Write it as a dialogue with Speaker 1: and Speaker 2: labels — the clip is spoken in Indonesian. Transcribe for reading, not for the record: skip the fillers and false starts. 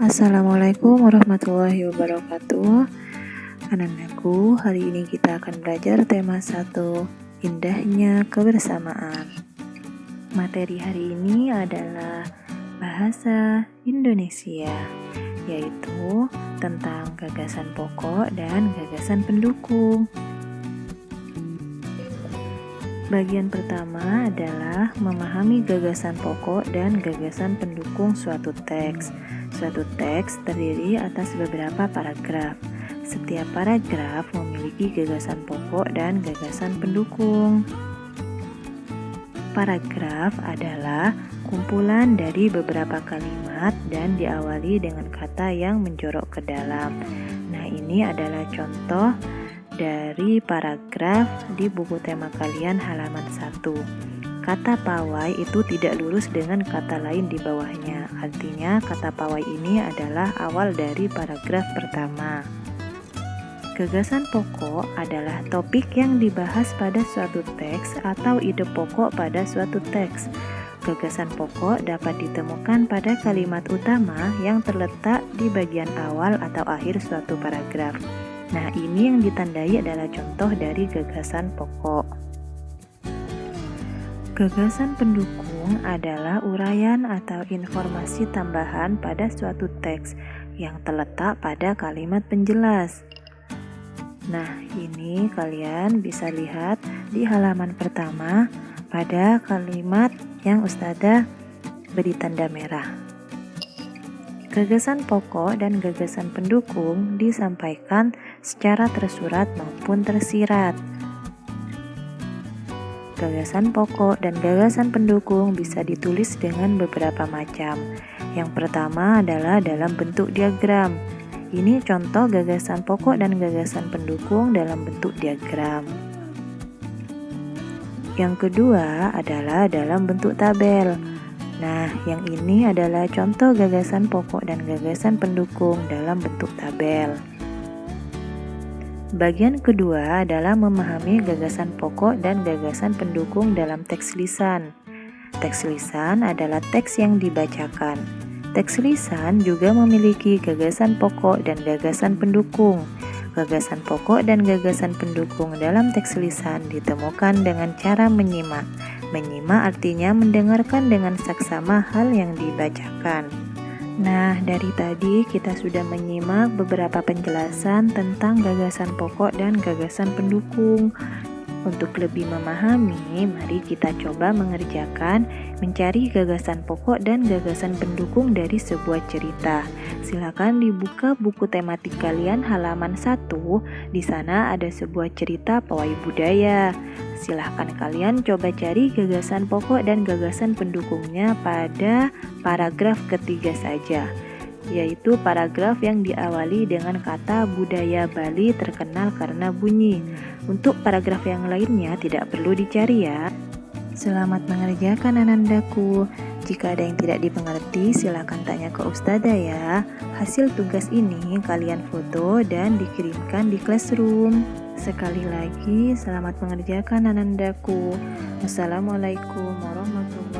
Speaker 1: Assalamualaikum warahmatullahi wabarakatuh. Anak-anakku, hari ini kita akan belajar tema 1, indahnya kebersamaan. Materi hari ini adalah bahasa Indonesia, yaitu tentang gagasan pokok dan gagasan pendukung. Bagian pertama adalah memahami gagasan pokok dan gagasan pendukung suatu teks. Suatu teks terdiri atas beberapa paragraf. Setiap paragraf memiliki gagasan pokok dan gagasan pendukung. Paragraf adalah kumpulan dari beberapa kalimat dan diawali dengan kata yang menjorok ke dalam. Nah, ini adalah contoh dari paragraf di buku tema kalian halaman 1. Kata pawai itu tidak lurus dengan kata lain di bawahnya. Artinya kata pawai ini adalah awal dari paragraf pertama. Gagasan pokok adalah topik yang dibahas pada suatu teks atau ide pokok pada suatu teks. Gagasan pokok dapat ditemukan pada kalimat utama yang terletak di bagian awal atau akhir suatu paragraf. Nah, ini yang ditandai adalah contoh dari gagasan pokok. Gagasan pendukung adalah uraian atau informasi tambahan pada suatu teks yang terletak pada kalimat penjelas. Nah, ini kalian bisa lihat di halaman pertama pada kalimat yang Ustadzah beri tanda merah. Gagasan pokok dan gagasan pendukung disampaikan secara tersurat maupun tersirat. Gagasan pokok dan gagasan pendukung bisa ditulis dengan beberapa macam. Yang pertama adalah dalam bentuk diagram. Ini contoh gagasan pokok dan gagasan pendukung dalam bentuk diagram. Yang kedua adalah dalam bentuk tabel. Nah, yang ini adalah contoh gagasan pokok dan gagasan pendukung dalam bentuk tabel. Bagian kedua adalah memahami gagasan pokok dan gagasan pendukung dalam teks lisan. Teks lisan adalah teks yang dibacakan. Teks lisan juga memiliki gagasan pokok dan gagasan pendukung. Gagasan pokok dan gagasan pendukung dalam teks lisan ditemukan dengan cara menyimak. Menyimak artinya mendengarkan dengan saksama hal yang dibacakan. Nah, dari tadi kita sudah menyimak beberapa penjelasan tentang gagasan pokok dan gagasan pendukung. Untuk lebih memahami, mari kita coba mengerjakan mencari gagasan pokok dan gagasan pendukung dari sebuah cerita. Silakan dibuka buku tematik kalian halaman 1. Di sana ada sebuah cerita pawai budaya. Silahkan kalian coba cari gagasan pokok dan gagasan pendukungnya pada paragraf ketiga saja, yaitu paragraf yang diawali dengan kata budaya Bali terkenal karena bunyi. Untuk paragraf yang lainnya tidak perlu dicari ya. Selamat mengerjakan anandaku. Jika ada yang tidak dimengerti, silakan tanya ke Ustadzah ya. Hasil tugas ini kalian foto dan dikirimkan di Classroom. Sekali lagi, selamat mengerjakan anandaku. Wassalamualaikum warahmatullahi wabarakatuh.